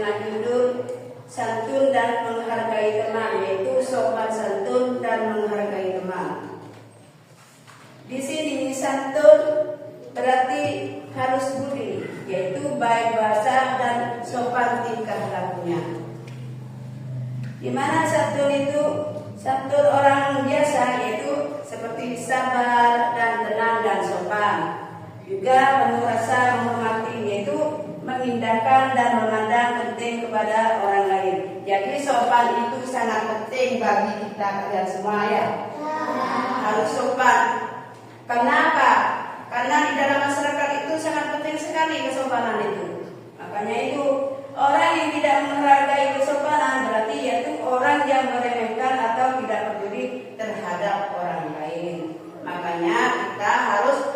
tema judul santun dan menghargai teman, yaitu sopan santun dan menghargai teman. Di sini santun berarti harus budi, yaitu baik bahasa dan sopan tingkah lakunya. Di mana santun itu santun orang biasa, yaitu seperti sabar dan tenang dan sopan. Juga penuh rasa menghormati, yaitu mengindahkan dan memandang penting kepada orang lain. Jadi sopan itu sangat penting bagi kita kalian semua ya. Harus sopan. Kenapa? Karena di dalam masyarakat itu sangat penting sekali kesopanan itu. Makanya itu orang yang tidak menghargai kesopanan berarti yaitu orang yang meremehkan atau tidak peduli terhadap orang lain. Makanya kita harus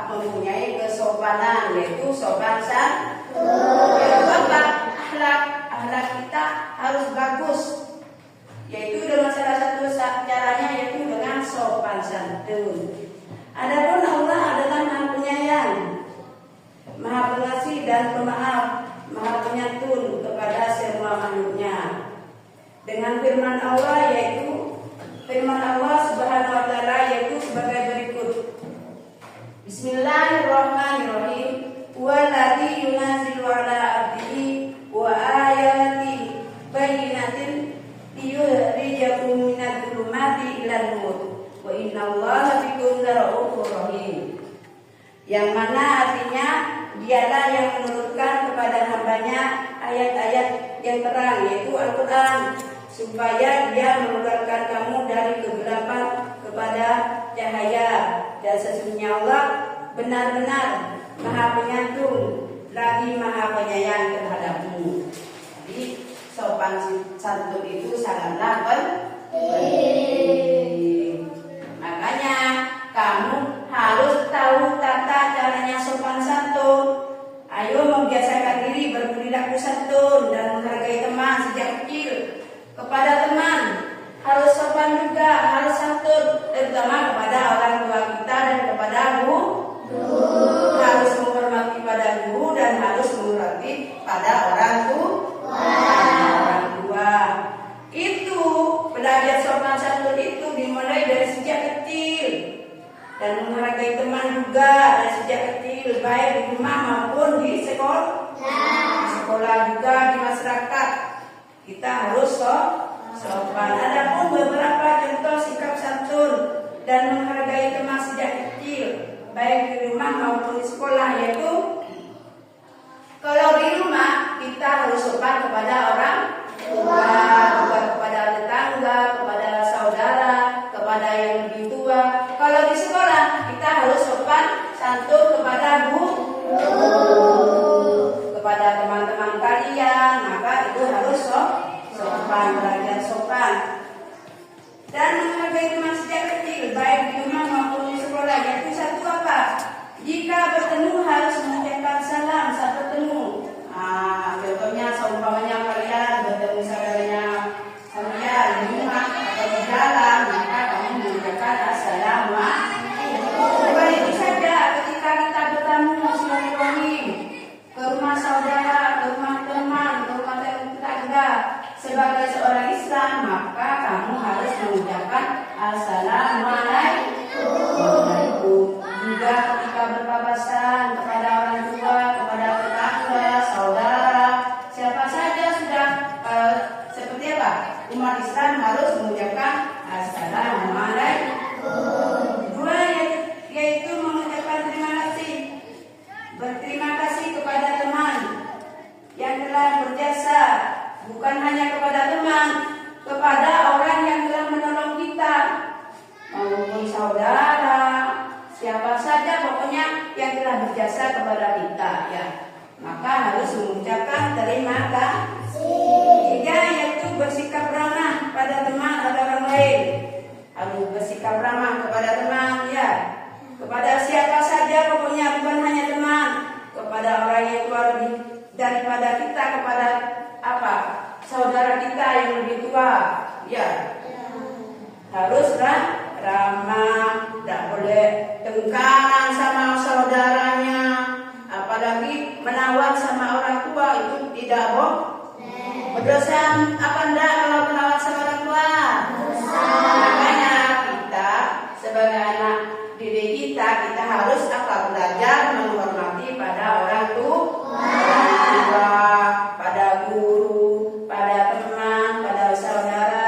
mempunyai kesopanan, yaitu sopan santun. Akhlak kita harus bagus, yaitu dengan salah satu caranya yaitu dengan sopan santun. Adapun Allah adalah Maha Penyayang, Maha Pengasih dan Pemaaf, Maha Penyantun kepada semua makhluknya. Dengan firman Allah Subhanahu wa taala yaitu sebagai berikut. Bismillahirrahmanirrahim. Walladzi yunazzilu 'ala 'abdihi wa ayatin bayyinatin liyukhrijakum minadh dhulumati ilan nur. Wa innallaha bikum laraufur rahim. Yang mana artinya dialah yang menurunkan kepada hambanya ayat-ayat yang terang, yaitu Al-Quran, supaya dia mengeluarkan kamu dari kegelapan kepada cahaya. Dan sesungguhnya Allah benar-benar Maha Penyantun lagi Maha Penyayang terhadapmu. Jadi sopan santun itu sangatlah penting. Makanya kamu harus tahu tata caranya sopan santun. Ayo membiasakan diri berperilaku santun dan menghargai teman sejak kecil. Kepada teman harus sopan juga, harus santun, terutama kepada orang tua kita dan kepada guru. Harus menghormati pada guru dan harus menghormati pada orang tua. Itu belajar sopan santun itu dimulai dari sejak kecil, dan menghargai teman juga dari sejak kecil, baik di rumah maupun di sekolah. Di sekolah juga, di masyarakat kita harus sopan. Adapun beberapa contoh sikap santun dan menghargai teman sejak kecil, baik di rumah maupun di sekolah, yaitu kalau di rumah kita harus sopan kepada orang tua, juga kepada tetangga, kepada saudara, kepada yang lebih tua. Kalau di sekolah kita harus sopan santun kepada guru, kepada teman-teman kalian, maka itu harus sopan, belajar sopan. Dan menghargai teman sejak kecil, baik di rumah maupun di sekolah, yaitu satu apa? Jika bertemu harus mengucapkan salam saat bertemu. Contohnya seumpamanya kalian bertemu saudaranya kalian di rumah atau di jalan, maka kamu mengucapkan assalamualaikum. Begitu saja ketika kita bertamu silaturahim ke rumah saudara, ke rumah teman, ke rumah tetangga, sebagai seorang Islam, maka kamu harus mengucapkan assalamualaikum. Juga ketika berpapasan kepada orang tua, kepada tetangga, saudara, siapa saja sudah seperti apa? Umat Islam harus mengucapkan assalamualaikum. Dua, yaitu mengucapkan terima kasih. Berterima kasih kepada teman yang telah berjasa, bukan hanya kepada teman, kepada orang yang telah menolong kita, maupun saudara, siapa saja pokoknya yang telah berjasa kepada kita ya. Maka harus mengucapkan terima kasih. Tiga, yaitu bersikap ramah pada teman atau orang lain. Harus bersikap ramah kepada teman ya. Kepada siapa saja pokoknya, bukan hanya teman, kepada orang yang tua lebih daripada kita, kepada saudara kita yang lebih tua ya. Haruslah ramah, tidak boleh tengkaran sama saudaranya, apalagi menawar sama orang tua, itu tidak Berdosa apa enggak kalau merawat sama orang tua? Makanya kita sebagai anak didik kita harus apa? Belajar menghormati pada orang tua, pada guru, pada teman, pada saudara.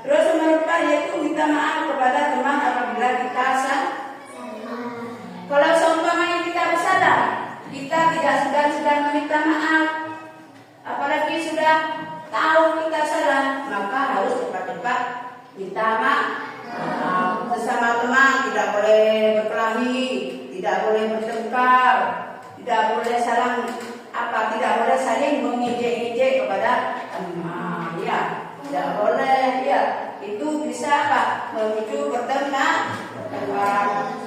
Terus nomor 4 yaitu minta maaf kepada teman apabila kita salah. Kalau seumpamanya kita bersalah, kita tidak segan-segan meminta maaf. Apalagi sudah tahu kita salah, maka harus cepat-cepat minta maaf. Sesama teman tidak boleh berkelahi, tidak boleh bertengkar, tidak boleh tidak boleh saling mengejek-ejek kepada teman, ya, tidak boleh, ya. Itu bisa memicu pertengkaran,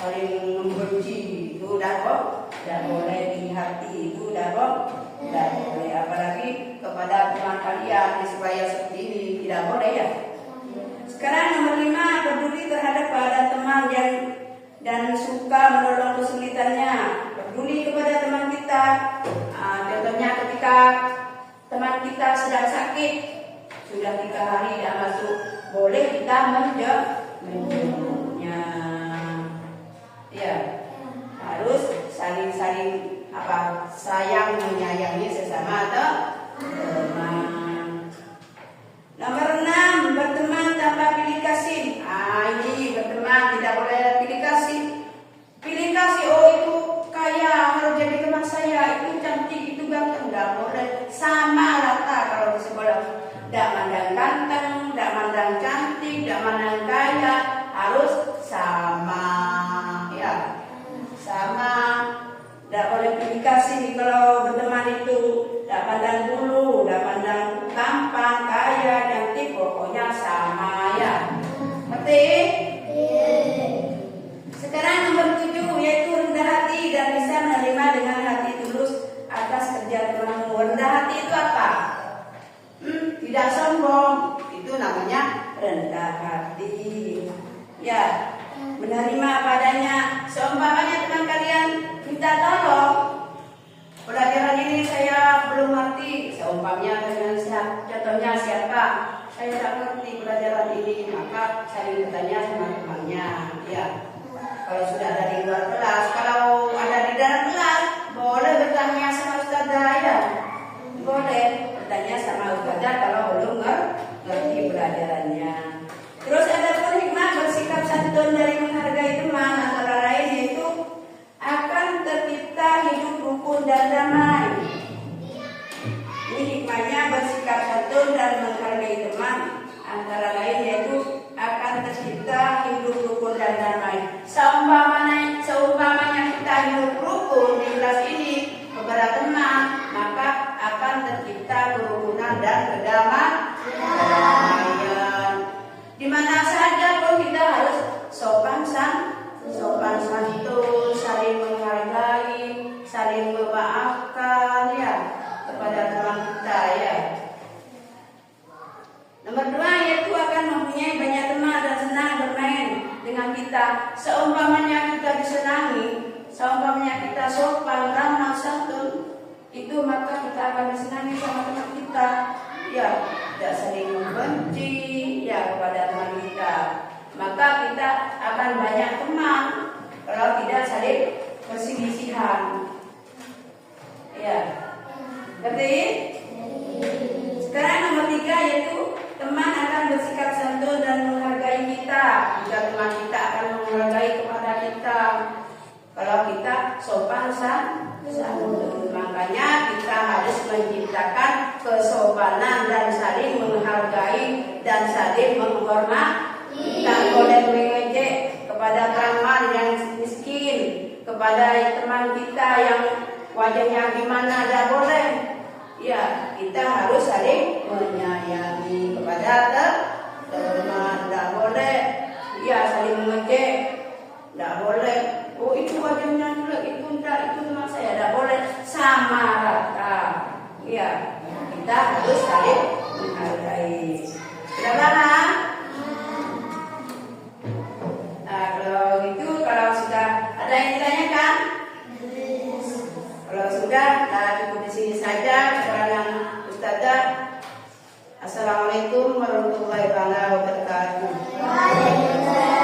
saling membenci, itu kok tidak boleh di hati, itu kok tidak boleh, apalagi kepada teman kalian supaya seperti ini tidak boleh, ya. Sekarang nomor 5, peduli terhadap keadaan teman dan suka menolong kesulitannya. Peduli kepada teman kita. Contohnya ketika teman kita sedang sakit, sudah 3 hari tidak masuk, boleh kita menjenguknya. Ya, harus saling sayang menyayangi sesama teman. Nomor 6, berteman tanpa pilih kasih. Ini berteman tidak boleh pilih kasih. Pilih kasih, oh itu kaya harus jadi teman saya, itu cantik, itu ganteng, tidak boleh. Sama rata kalau di sekolah. Tidak mandang ganteng, tidak mandang cantik, tidak mandang kaya, harus sama, ya, sama. Tidak boleh pilih kasih kalau berteman itu. Tidak pandang bulu, tidak pandang tampang, kaya, cantik, pokoknya sama, ya. Ngerti? Sekarang nomor 7 yaitu rendah hati dan bisa menerima dengan hati tulus atas kerja temanmu. Rendah hati itu apa? Tidak sombong, itu namanya rendah hati. Ya, menerima padanya. Seumpamanya teman kalian minta tolong, pelajaran ini saya belum ngerti. Seumpamanya dengan contohnya siapa? Saya tidak ngerti pelajaran ini, maka saling bertanya sama temannya. Ya, kalau sudah ada di luar kelas, kalau ada di dalam kelas, boleh bertanya sama ustazah, ya. Boleh bertanya sama ustazah kalau belum ngerti pelajarannya. Terus ada pun hikmah bersikap santun dari menghargai teman, antara lain yaitu akan tercipta hidup rukun dan damai. Ini hikmahnya bersikap santun dan menghargai teman, antara lain yaitu akan tercipta hidup rukun dan damai. Seumpamanya kita hidup rukun di kelas ini kepada teman, maka akan tercipta kerukunan dan kedamaian. Di mana saja pun kita harus sopan santun, saling menghargai, saling memaafkan, ya, kepada teman kita, ya. Nomor 2 yaitu akan mempunyai banyak teman dan senang bermain dengan kita. Seumpamanya kita disenangi, seumpamanya kita sopan, ramah, santun, itu maka kita akan disenangi sama teman kita, ya. Tidak saling membenci, ya, kepada teman kita. Maka kita akan banyak teman kalau tidak saling perselisihan, ya. Ngerti? Sekarang nomor 3 yaitu teman akan bersikap santun dan menghargai kita. Jika teman kita akan menghargai kepada kita kalau kita sopan santun. Makanya kita harus menciptakan kesopanan dan saling menghargai dan saling menghormati. Tidak boleh mengejek kepada teman yang miskin, kepada teman kita yang wajahnya gimana, tidak boleh. Ya, kita harus saling menyayangi kepada teman, tidak boleh. Ya, saling mengejek, tidak boleh. Oh, itu wajahnya jelek, itu enggak, itu teman saya, tidak boleh. Sama rata. Ya, kita harus saling menghargai. Sudah paham? Nah, kalau sudah ada yang ditanyakan? Kalau sudah, cukup di sini saja keterangan Ustazah. Assalamualaikum warahmatullahi wabarakatuh. Waalaikumsalam.